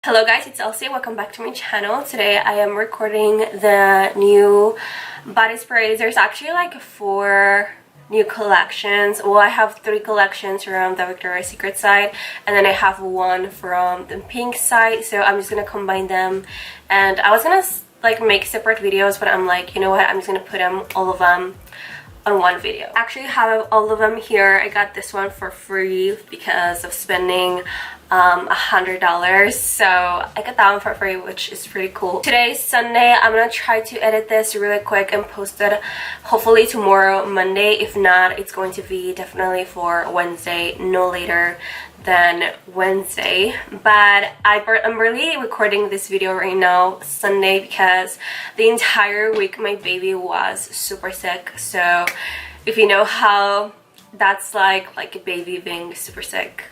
Hello guys, it's Elsie. Welcome back to my channel. Today I am recording the new body sprays. There's actually like 4 new collections. Well, I have 3 collections from the Victoria's Secret side, and then I have 1 from the pink side. So I'm just gonna combine them, and I was gonna like make separate videos, but I'm like, you know what, I'm just gonna put all of them on one video. I actually have all of them here. I got this one for free because of spending $100, so I got that one for free, which is pretty cool. Today's Sunday. I'm gonna try to edit this really quick and post it hopefully tomorrow, Monday. If not, it's going to be definitely for Wednesday, no later than Wednesday. But I'm really recording this video right now Sunday because the entire week my baby was super sick. So if you know how that's like a baby being super sick,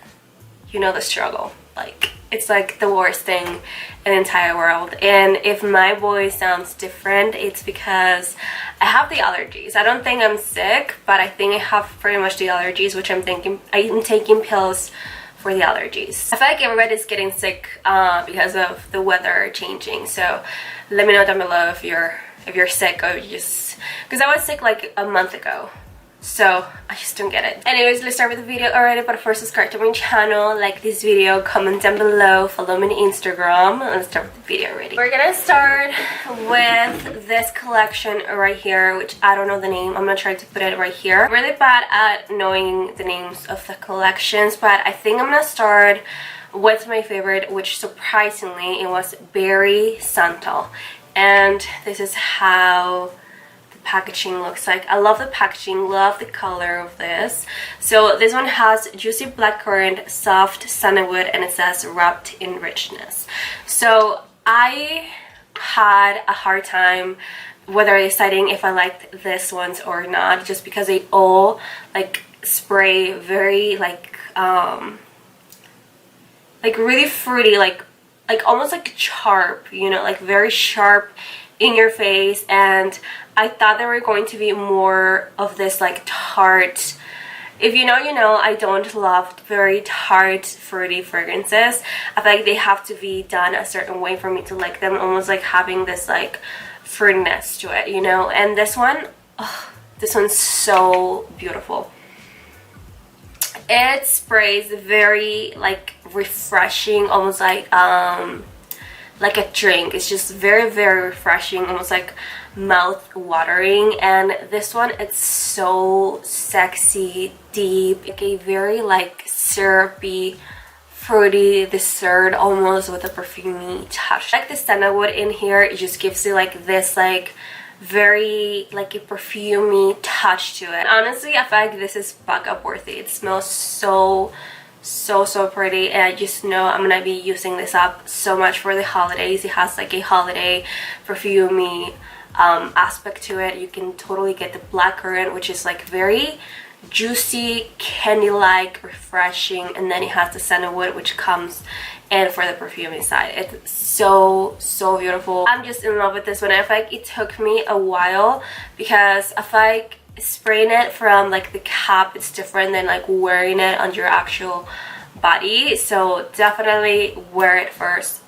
you know the struggle. Like, it's like the worst thing in the entire world. And if my voice sounds different, it's because I have the allergies. I don't think I'm sick, but I think I have pretty much the allergies, which I'm taking pills for the allergies. I feel like everybody's getting sick because of the weather changing. So let me know down below if you're sick, or just because I was sick like a month ago. So I just don't get it. Anyways, let's start with the video already. But first, subscribe to my channel, like this video, comment down below, follow me on Instagram. Let's start with the video already. We're gonna start with this collection right here, which I don't know the name. I'm gonna try to put it right here. I'm really bad at knowing the names of the collections, but I think I'm gonna start with my favorite, which surprisingly it was Berry Santal. And this is how packaging looks like. I love the packaging, love the color of this. So this one has juicy blackcurrant, soft sandalwood, and it says wrapped in richness. So I had a hard time whether deciding if I liked this ones or not, just because they all like spray very like really fruity, like almost like sharp, you know, like very sharp in your face. And I thought there were going to be more of this like tart. If you know, you know, I don't love very tart fruity fragrances. I feel like they have to be done a certain way for me to like them, almost like having this like fruitiness to it, you know. And this one, oh, this one's so beautiful. It sprays very like refreshing, almost like a drink. It's just very, very refreshing, almost like mouth watering. And this one, it's so sexy, deep, like a very like syrupy, fruity dessert, almost with a perfumey touch. Like the sandalwood in here, it just gives you like this like very like a perfumey touch to it. Honestly, I feel like this is backup worthy. It smells so pretty, and I just know I'm gonna be using this up so much for the holidays. It has like a holiday perfumey aspect to it. You can totally get the blackcurrant, which is like very juicy, candy-like, refreshing, and then it has the sandalwood, which comes in for the perfumey side. It's so beautiful. I'm just in love with this one. I feel like it took me a while because I feel like spraying it from like the cap, it's different than like wearing it on your actual body. So definitely wear it first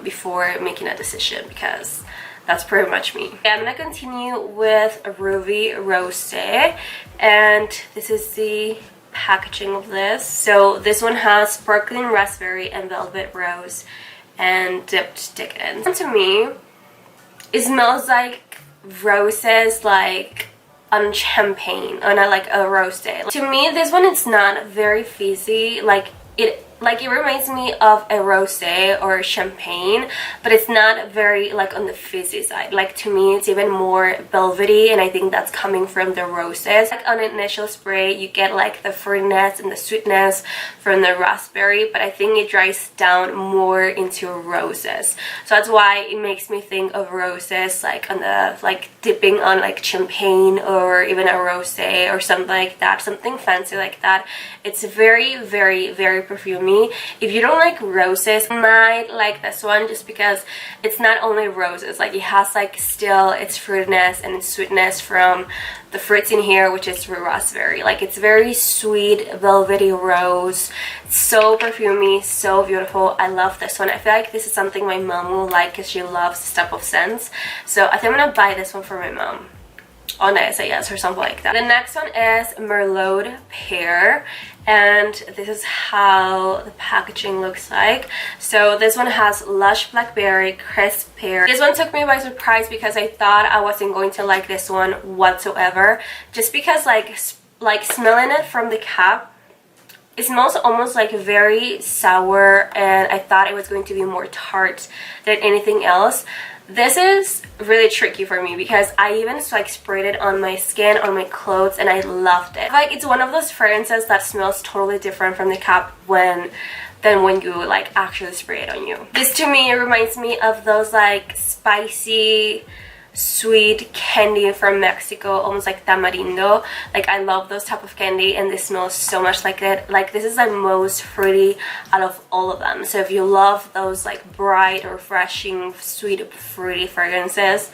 before making a decision, because that's pretty much me. Okay, I'm gonna continue with Ruby Rose, and this is the packaging of this. So this one has sparkling raspberry and velvet rose and dipped decadence. And to me, it smells like roses, like on champagne, on like a rose day. To me, this one, it's not very fizzy. It reminds me of a rosé or champagne, but it's not very like on the fizzy side. Like, to me, it's even more velvety, and I think that's coming from the roses. Like on an initial spray, you get like the fruitiness and the sweetness from the raspberry, but I think it dries down more into roses. So that's why it makes me think of roses, like on the like dipping on like champagne or even a rosé or something like that, something fancy like that. It's very perfumey. perfumey. If you don't like roses, you might like this one just because it's not only roses, like it has like still its fruitiness and its sweetness from the fruits in here, which is raspberry. Like it's very sweet, velvety rose. It's so perfumey, so beautiful. I love this one. I feel like this is something my mom will like because she loves this type of scents. So I think I'm gonna buy this one for my mom on SAS or something like that. The next one is Merlot Pear, and this is how the packaging looks like. So this one has lush blackberry, crisp pear. This one took me by surprise because I thought I wasn't going to like this one whatsoever, just because like smelling it from the cap, it smells almost like very sour, and I thought it was going to be more tart than anything else. This is really tricky for me because I even like sprayed it on my skin, on my clothes, and I loved it. Like it's one of those fragrances that smells totally different from the cap than when you like actually spray it on you. This to me reminds me of those like spicy sweet candy from Mexico, almost like tamarindo. Like I love those type of candy, and this smells so much like it. Like this is the most fruity out of all of them. So if you love those like bright, refreshing, sweet, fruity fragrances,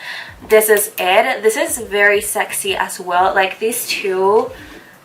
this is it. This is very sexy as well. Like these two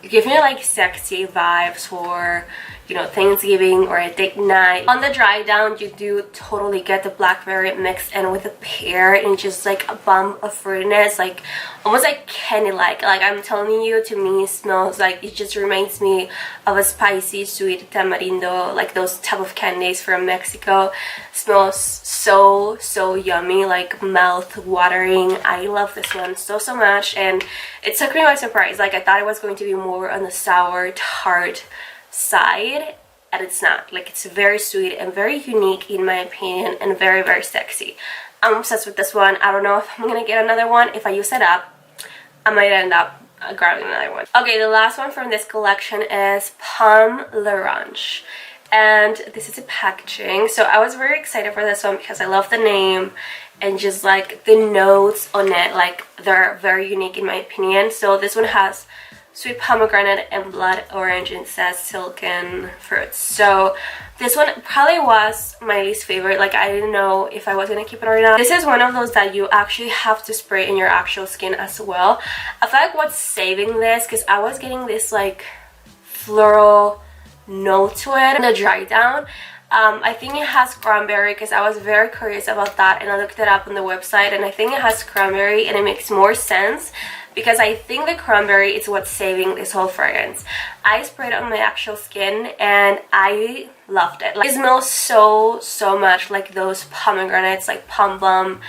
give me like sexy vibes for, you know, Thanksgiving or a date night. On the dry down, you do totally get the blackberry mixed in with the pear and just like a bump of fruitiness, like almost like candy-like. Like I'm telling you, to me it smells like, it just reminds me of a spicy sweet tamarindo, like those type of candies from Mexico. Smells so yummy, like mouth watering. I love this one so much, and it took me by surprise. Like I thought it was going to be more on the sour tart side, and it's not. Like it's very sweet and very unique in my opinion, and very sexy. I'm obsessed with this one. I don't know if I'm gonna get another one. If I use it up, I might end up grabbing another one. Okay, the last one from this collection is Pomme l'Orange, and this is the packaging. So I was very excited for this one because I love the name and just like the notes on it, like they're very unique in my opinion. So this one has sweet pomegranate and blood orange, and it says silken fruits. So this one probably was my least favorite. Like I didn't know if I was gonna keep it or not. This is one of those that you actually have to spray in your actual skin as well. I feel like what's saving this, because I was getting this like floral note to it in the dry down. I think it has cranberry because I was very curious about that, and I looked it up on the website, and I think it has cranberry, and it makes more sense because I think the cranberry is what's saving this whole fragrance. I sprayed it on my actual skin and I loved it. Like, it smells so much like those pomegranates, like pom pom,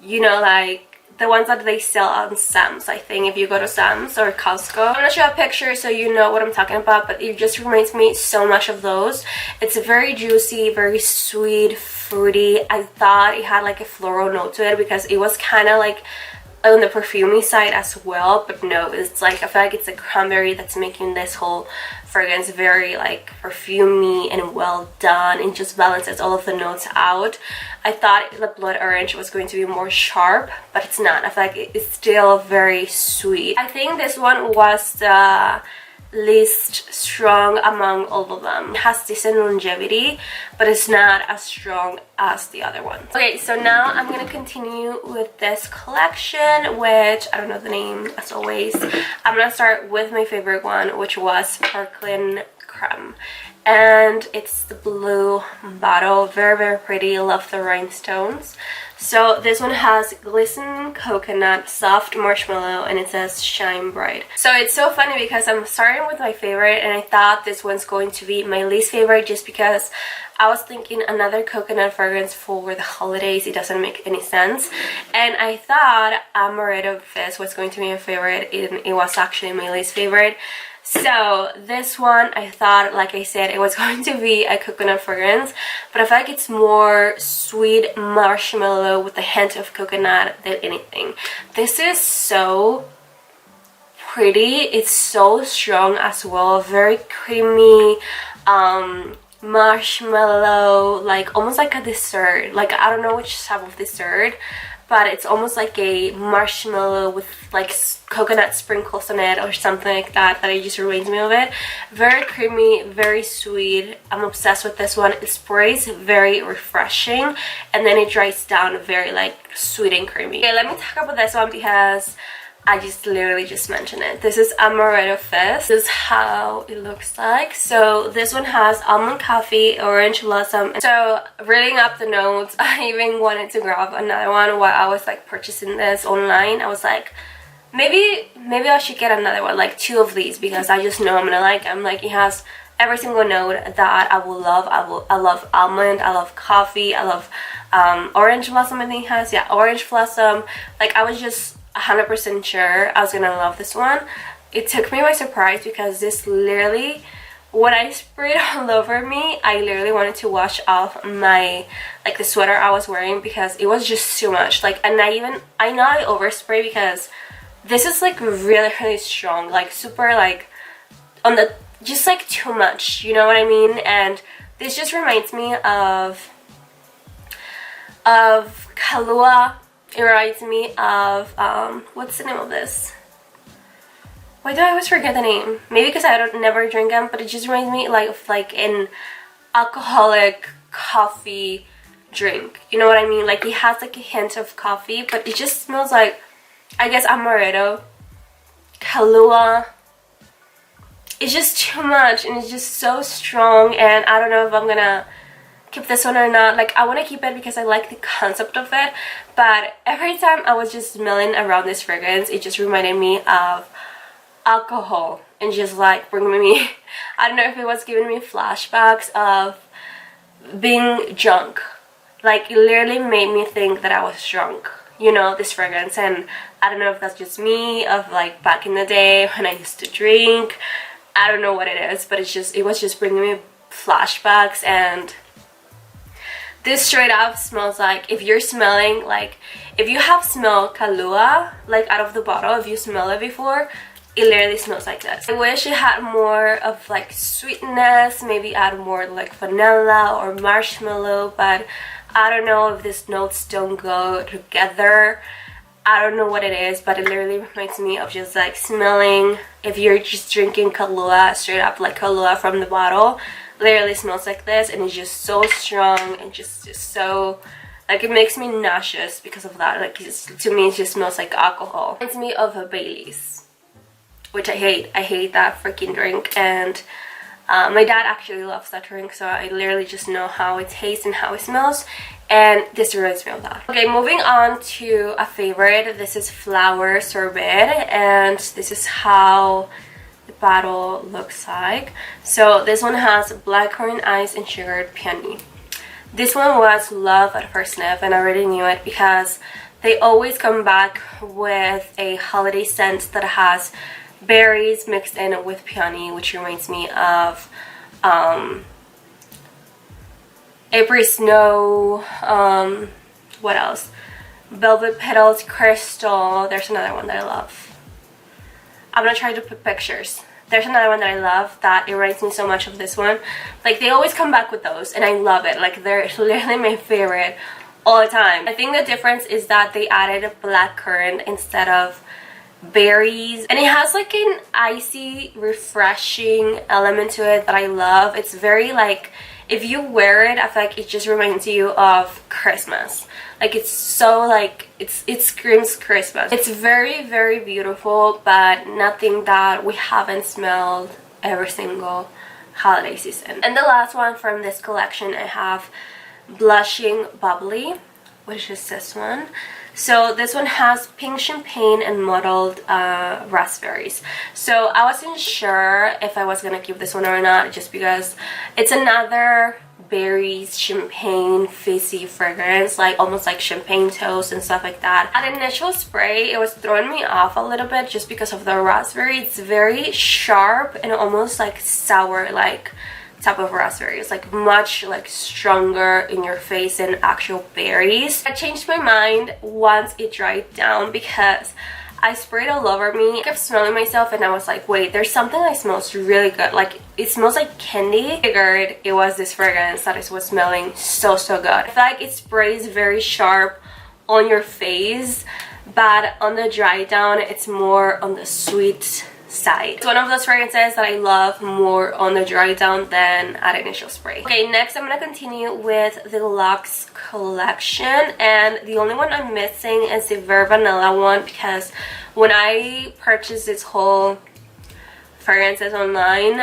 you know, like the ones that they sell on Sam's, I think, if you go to Sam's or Costco. I'm gonna show a picture so you know what I'm talking about, but it just reminds me so much of those. It's very juicy, very sweet, fruity. I thought it had like a floral note to it because it was kind of like on the perfumey side as well, but no, it's like, I feel like it's a cranberry that's making this whole fragrance very like perfumey and well done, and just balances all of the notes out. I thought the blood orange was going to be more sharp, but it's not. I feel like it's still very sweet. I think this one was the least strong among all of them. It has decent longevity, but it's not as strong as the other ones. Okay, so now I'm gonna continue with this collection, which I don't know the name as always. I'm gonna start with my favorite one, which was Sparkling Creme, and it's the blue bottle. Very pretty. Love the rhinestones. So this one has glistening coconut, soft marshmallow, and it says shine bright. So it's so funny because I'm starting with my favorite, and I thought this one's going to be my least favorite just because I was thinking another coconut fragrance for the holidays. It doesn't make any sense. And I thought Amaretto Fest was going to be my favorite, and it was actually my least favorite. So this one, I thought, like I said, it was going to be a coconut fragrance, but I feel like it's more sweet marshmallow with a hint of coconut than anything. This is so pretty. It's so strong as well. Very creamy, marshmallow, like almost like a dessert. Like I don't know which type of dessert, but it's almost like a marshmallow with like coconut sprinkles on it or something like that, that it just reminds me of it. Very creamy, very sweet. I'm obsessed with this one. It sprays very refreshing, and then it dries down very like sweet and creamy. Okay, let me talk about this one because I just literally just mentioned it. This is Amaretto Fest. This is how it looks like. So this one has almond coffee, orange blossom. So reading up the notes, I even wanted to grab another one while I was like purchasing this online. I was like, maybe I should get another one, like 2 of these, because I just know I'm gonna like them. Like, it has every single note that I will love. I love almond, I love coffee, I love orange blossom. I think it has, yeah, orange blossom. Like, I was just 100% sure I was gonna love this one. It took me by surprise because this literally, when I sprayed all over me, I literally wanted to wash off my, like, the sweater I was wearing, because it was just too much. Like, and I know I overspray because this is like really strong, like super like on the, just like too much, you know what I mean? And this just reminds me of Kahlua. It reminds me of what's the name of this? Why do I always forget the name? Maybe because I don't never drink them, but it just reminds me like of like an alcoholic coffee drink. You know what I mean? Like, it has like a hint of coffee, but it just smells like, I guess, amaretto, Kahlua. It's just too much, and it's just so strong, and I don't know if I'm gonna keep this one or not. Like, I want to keep it because I like the concept of it, but every time I was just smelling around this fragrance, it just reminded me of alcohol, and just like bringing me, I don't know if it was giving me flashbacks of being drunk. Like, it literally made me think that I was drunk, you know, this fragrance. And I don't know if that's just me, of like back in the day when I used to drink. I don't know what it is, but it was just bringing me flashbacks. And this straight up smells like, if you're smelling, like, if you have smelled Kahlua, like out of the bottle, if you smell it before, it literally smells like this. I wish it had more of like sweetness, maybe add more like vanilla or marshmallow, but I don't know if these notes don't go together. I don't know what it is, but it literally reminds me of just like smelling, if you're just drinking Kahlua, straight up like Kahlua from the bottle. Literally smells like this, and it's just so strong, and just so, like, it makes me nauseous because of that. Like, to me it just smells like alcohol. It reminds me of a Baileys, which I hate. I hate that freaking drink, and my dad actually loves that drink, so I literally just know how it tastes and how it smells, and this reminds me of that. Okay, moving on to a favorite. This is Flower Sorbet, and this is how the bottle looks like. So this one has blackcurrant ice and sugared peony. This one was love at first sniff, and I already knew it because they always come back with a holiday scent that has berries mixed in with peony, which reminds me of April Snow, what else? Velvet Petals, Crystal. There's another one that I love. I'm gonna try to put pictures. There's another one that I love that it reminds me so much of this one. Like, they always come back with those, and I love it. Like, they're literally my favorite all the time. I think the difference is that they added blackcurrant instead of berries, and it has like an icy, refreshing element to it that I love. It's very like, if you wear it, I feel like it just reminds you of Christmas. Like, it's so like, it screams Christmas. It's very beautiful, but nothing that we haven't smelled every single holiday season. And the last one from this collection, I have Blushing Bubbly, which is this one. So this one has pink champagne and muddled raspberries. So I wasn't sure if I was gonna keep this one or not, just because it's another berries, champagne, fizzy fragrance, like almost like champagne toast and stuff like that. At initial spray, it was throwing me off a little bit just because of the raspberry. It's very sharp and almost like sour, like type of raspberry. It's like much like stronger in your face than actual berries. I changed my mind once it dried down because I sprayed all over me. I kept smelling myself, and I was like, wait, there's something that smells really good. Like, it smells like candy. I figured it was this fragrance that was smelling so good. I feel like it sprays very sharp on your face, but on the dry down it's more on the sweet side. It's one of those fragrances that I love more on the dry down than at initial spray. Okay, next I'm gonna continue with the Luxe collection, and the only one I'm missing is the Very Vanilla one, because when I purchased this whole fragrances online,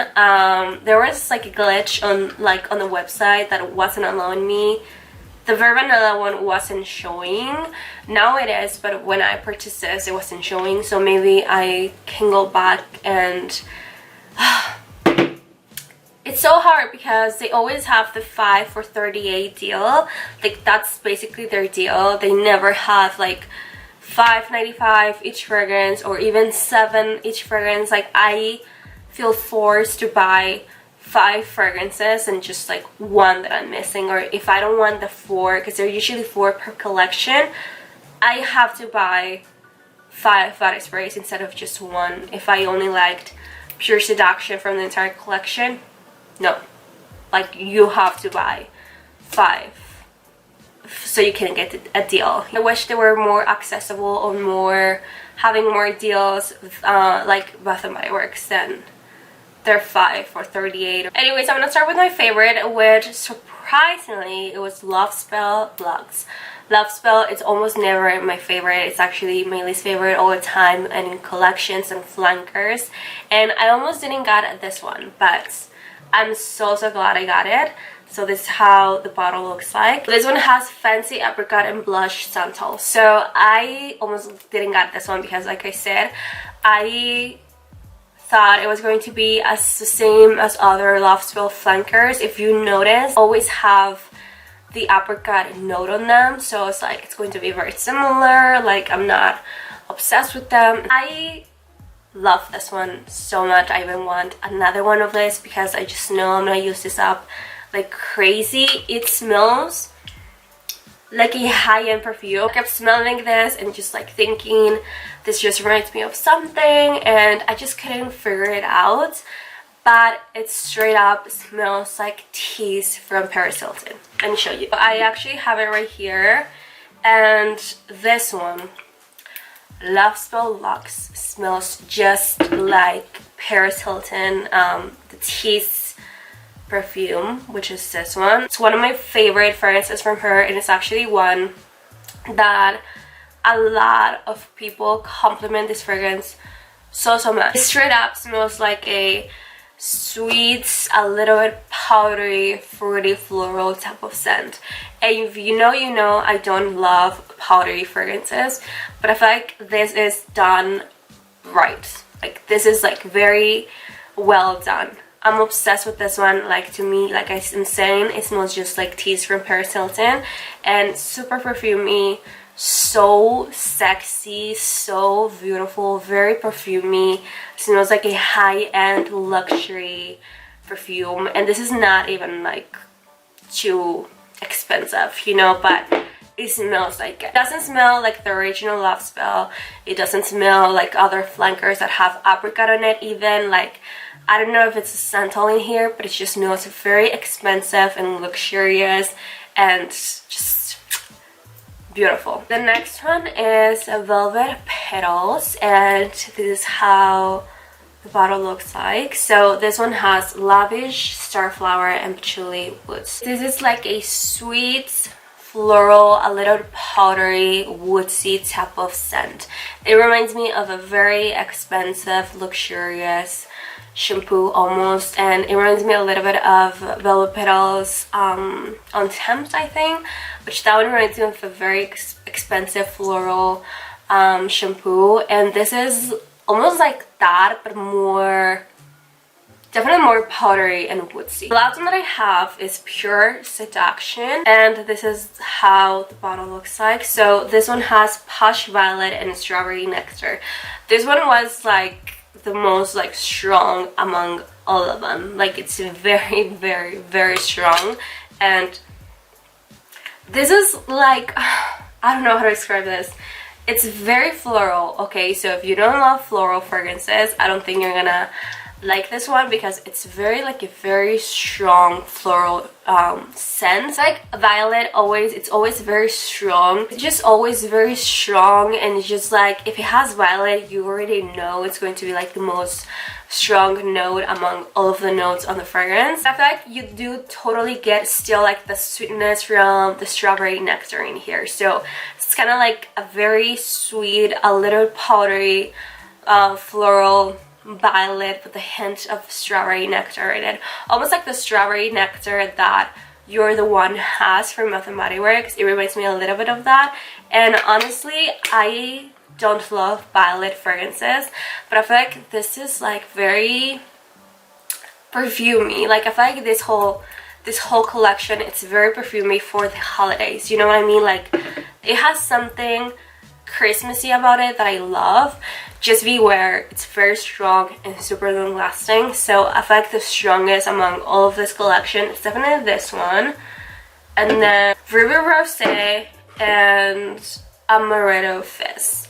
there was like a glitch on the website that wasn't allowing me. The Very Vanilla one wasn't showing. Now it is, but when I purchased this, it wasn't showing. So maybe I can go back and... It's so hard because they always have the 5 for $38 deal. Like, that's basically their deal. They never have like $5.95 each fragrance or even $7 each fragrance. Like, I feel forced to buy 5 fragrances and just like one that I'm missing, or if I don't want the 4, because they're usually 4 per collection, I have to buy 5 body sprays instead of just one. If I only liked Pure Seduction from the entire collection, no, like you have to buy 5 so you can get a deal. I wish they were more accessible or more having more deals like Bath and Body Works than they're 5 for $38. Anyways, I'm gonna start with my favorite, which surprisingly it was Love Spell Luxe. Love Spell is almost never my favorite. It's actually my least favorite all the time, and in collections and flankers. And I almost didn't get this one, but I'm so glad I got it. So this is how the bottle looks like. This one has Fancy Apricot and Blush Santal. So I almost didn't get this one because, like I said, I thought it was going to be the same as other Love Spell flankers. If you notice, always have the apricot note on them, so it's like it's going to be very similar. Like, I'm not obsessed with them. I love this one so much. I even want another one of this because I just know I'm gonna use this up like crazy. It smells like a high-end perfume. I kept smelling this and just like thinking this just reminds me of something, and I just couldn't figure it out, but it straight up smells like teas from Paris Hilton. Let me show you. I actually have it right here, and this one, Love Spell Luxe, smells just like Paris Hilton, the teas perfume, which is this one. It's one of my favorite fragrances from her, and it's actually one that a lot of people compliment this fragrance so much. It straight up smells like a sweet, a little bit powdery, fruity, floral type of scent. And if you know, you know I don't love powdery fragrances, but I feel like this is done right. Like, this is like very well done. I'm obsessed with this one. Like, to me, like I'm saying, it smells just like teas from Paris Hilton, and super perfumey, so sexy, so beautiful, very perfumey. It smells like a high-end luxury perfume, and this is not even like too expensive, you know, but it smells like it. It doesn't smell like the original Love Spell. It doesn't smell like other flankers that have apricot on it even. Like, I don't know if it's a santal in here, but it just smells very expensive and luxurious and just beautiful. The next one is Velvet Petals, and this is how the bottle looks like. So this one has Lavish, Starflower, and Patchouli Woods. This is like a sweet, floral, a little powdery, woodsy type of scent. It reminds me of a very expensive, luxurious shampoo almost, and it reminds me a little bit of Velvet Petals on Thames, I think, which that one reminds me of a very expensive floral shampoo, and this is almost like that, but more, definitely more powdery and woodsy. The last one that I have is Pure Seduction, and this is how the bottle looks like. So this one has Posh Violet and Strawberry Nectar. This one was like the most like strong among all of them. Like, it's very strong, and this is like, I don't know how to describe this. It's very floral. Okay, so if you don't love floral fragrances, I don't think you're gonna like this one because it's very like a very strong floral scent. Like violet, it's always very strong. It's just always very strong, and it's just like if it has violet, you already know it's going to be like the most strong note among all of the notes on the fragrance. I feel like you do totally get still like the sweetness from the strawberry nectarine here. So it's kind of like a very sweet, a little powdery floral violet with a hint of strawberry nectar in it, almost like the strawberry nectar that You're the One has from Bath & Body Works. It reminds me a little bit of that. And honestly, I don't love violet fragrances, but I feel like this is like very perfumey. Like I feel like this whole collection, it's very perfumey for the holidays, you know what I mean? Like it has something Christmassy about it that I love. Just beware, it's very strong and super long lasting. So I feel like the strongest among all of this collection is definitely this one, and then Ruby Rosé and Amaretto Fest.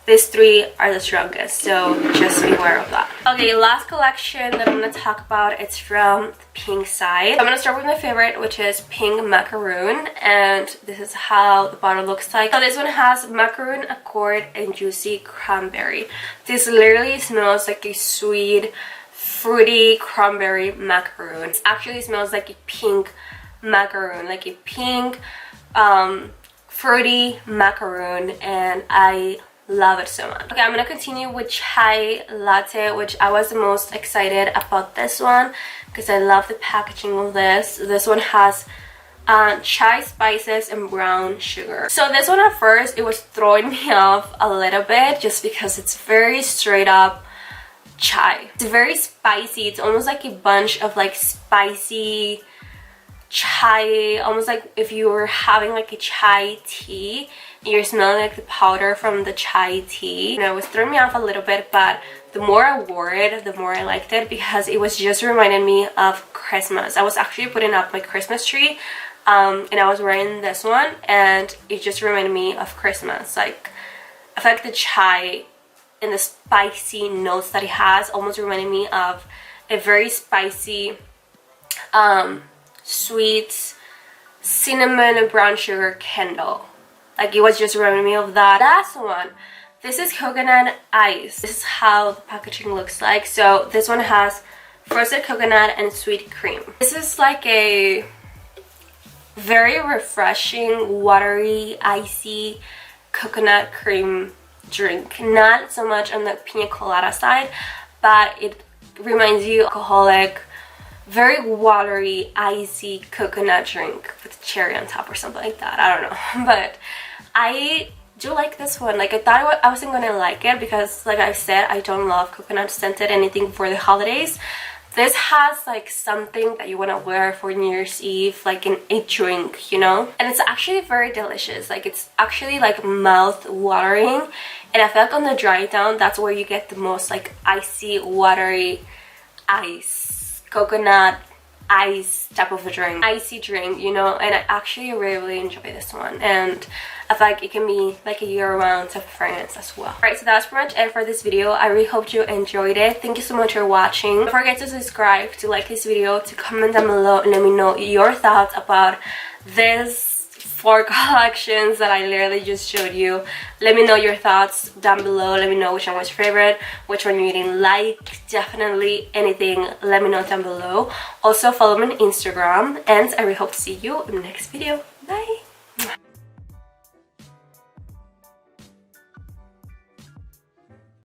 These three are the strongest, so just beware of that. Okay, last collection that I'm going to talk about, it's from the pink side. I'm going to start with my favorite, which is Pink Macaroon, and this is how the bottle looks like. So this one has macaroon, accord, and juicy cranberry. This literally smells like a sweet, fruity cranberry macaroon. It actually smells like a pink macaroon, like a pink, fruity macaroon, and I love it so much. Okay, I'm gonna continue with chai latte, which I was the most excited about this one because I love the packaging of this. This one has chai spices and brown sugar. So this one at first, it was throwing me off a little bit just because it's very straight up chai. It's very spicy. It's almost like a bunch of like spicy chai, almost like if you were having like a chai tea, you're smelling like the powder from the chai tea. And it was throwing me off a little bit, but the more I wore it, the more I liked it because it was just reminding me of Christmas. I was actually putting up my Christmas tree and I was wearing this one, and it just reminded me of Christmas. Like I feel like the chai and the spicy notes that it has almost reminded me of a very spicy sweet cinnamon and brown sugar candle. Like it was just reminding me of that. Last one, this is coconut ice. This is how the packaging looks like. So this one has frosted coconut and sweet cream. This is like a very refreshing, watery, icy coconut cream drink. Not so much on the pina colada side, but it reminds you of alcoholic, very watery, icy coconut drink with cherry on top or something like that. I don't know, but I do like this one. Like I thought I wasn't gonna like it because, like I said, I don't love coconut scented anything for the holidays. This has like something that you want to wear for New Year's Eve, like in a drink, you know? And it's actually very delicious. Like it's actually like mouth watering, and I feel like on the dry down, that's where you get the most like icy, watery ice, coconut ice type of a drink, icy drink, you know? And I actually really enjoy this one, and I feel like it can be like a year-round type of fragrance as well. Alright, so that's pretty much it for this video. I really hope you enjoyed it. Thank you so much for watching. Don't forget to subscribe, to like this video, to comment down below and let me know your thoughts about this 4 collections that I literally just showed you. Let me know your thoughts down below. Let me know which one was your favorite, which one you didn't like, definitely anything. Let me know down below. Also follow me on Instagram, and I really hope to see you in the next video. Bye!